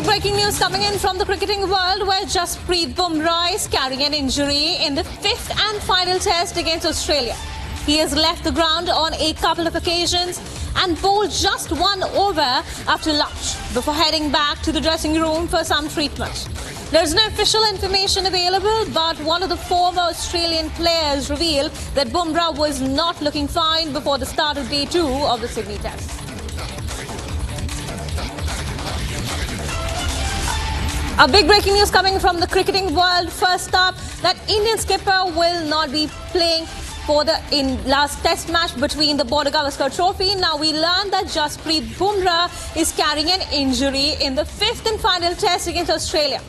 Big breaking news coming in from the cricketing world, where Jasprit Bumrah is carrying an injury in the fifth and final test against Australia. He has left the ground on a couple of occasions and bowled just one over after lunch before heading back to the dressing room for some treatment. There's no official information available, but one of the former Australian players revealed that Bumrah was not looking fine before the start of day 2 of the Sydney test. A big breaking news coming from the cricketing world. First up, that Indian skipper will not be playing for the last test match between the Border Gavaskar Trophy. Now we learned that Jasprit Bumrah is carrying an injury in the fifth and final test against Australia.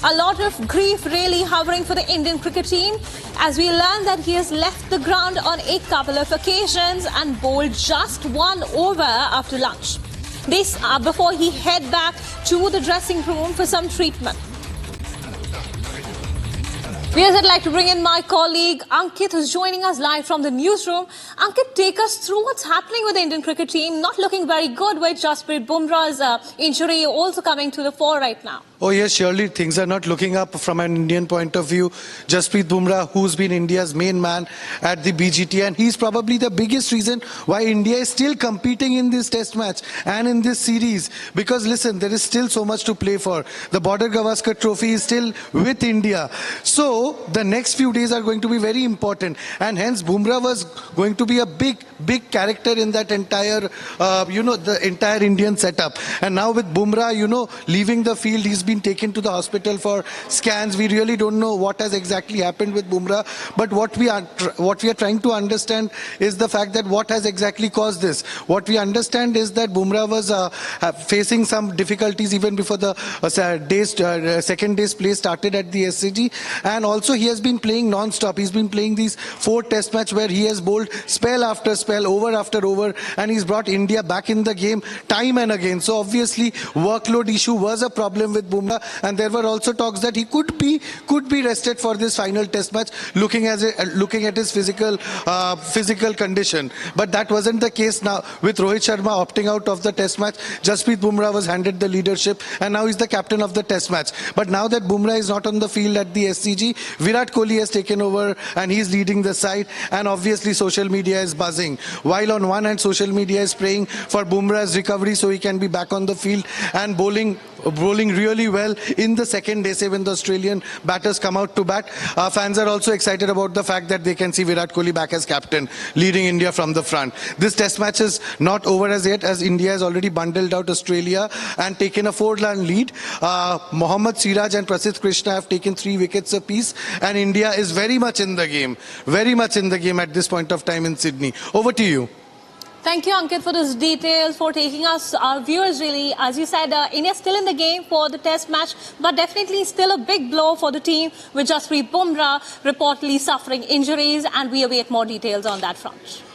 A lot of grief really hovering for the Indian cricket team, as we learned that he has left the ground on a couple of occasions and bowled just one over after lunch. This before he head back to the dressing room for some treatment. I'd like to bring in my colleague Ankit, who's joining us live from the newsroom. Ankit, take us through what's happening with the Indian cricket team. Not looking very good with Jasprit Bumrah's injury also coming to the fore right now. Oh yes, surely things are not looking up from an Indian point of view. Jasprit Bumrah, who's been India's main man at the BGT, and he's probably the biggest reason why India is still competing in this test match and in this series. Because listen, there is still so much to play for. The Border Gavaskar Trophy is still with India. So the next few days are going to be very important, and hence Bumrah was going to be a big character in that entire, the entire Indian setup. And now with Bumrah, leaving the field, he's been taken to the hospital for scans. We really don't know what has exactly happened with Bumrah, but what we are trying to understand is the fact that what has exactly caused this. What we understand is that Bumrah was facing some difficulties even before the second day's play started at the SCG, and also he has been playing non-stop. He's been playing these 4 test match where he has bowled spell after spell, over after over, and he's brought India back in the game time and again. So obviously workload issue was a problem with Bumrah, and there were also talks that he could be rested for this final test match, looking at his physical condition. But that wasn't the case. Now with Rohit Sharma opting out of the test match, Jasprit Bumrah was handed the leadership, and now he's the captain of the test match. But now that Bumrah is not on the field at the SCG, Virat Kohli has taken over and he's leading the side, and obviously social media is buzzing. While on one hand social media is praying for Bumrah's recovery so he can be back on the field and bowling really well in the second day, say when the Australian batters come out to bat. Fans are also excited about the fact that they can see Virat Kohli back as captain, leading India from the front. This test match is not over as yet, as India has already bundled out Australia and taken a 4-run lead. Mohammad Siraj and Prasidh Krishna have taken 3 wickets apiece, and India is very much in the game at this point of time in Sydney. Over to you. Thank you, Ankit, for those details, for taking us, our viewers, really. As you said, India still in the game for the test match, but definitely still a big blow for the team, with Jasprit Bumrah reportedly suffering injuries, and we await more details on that front.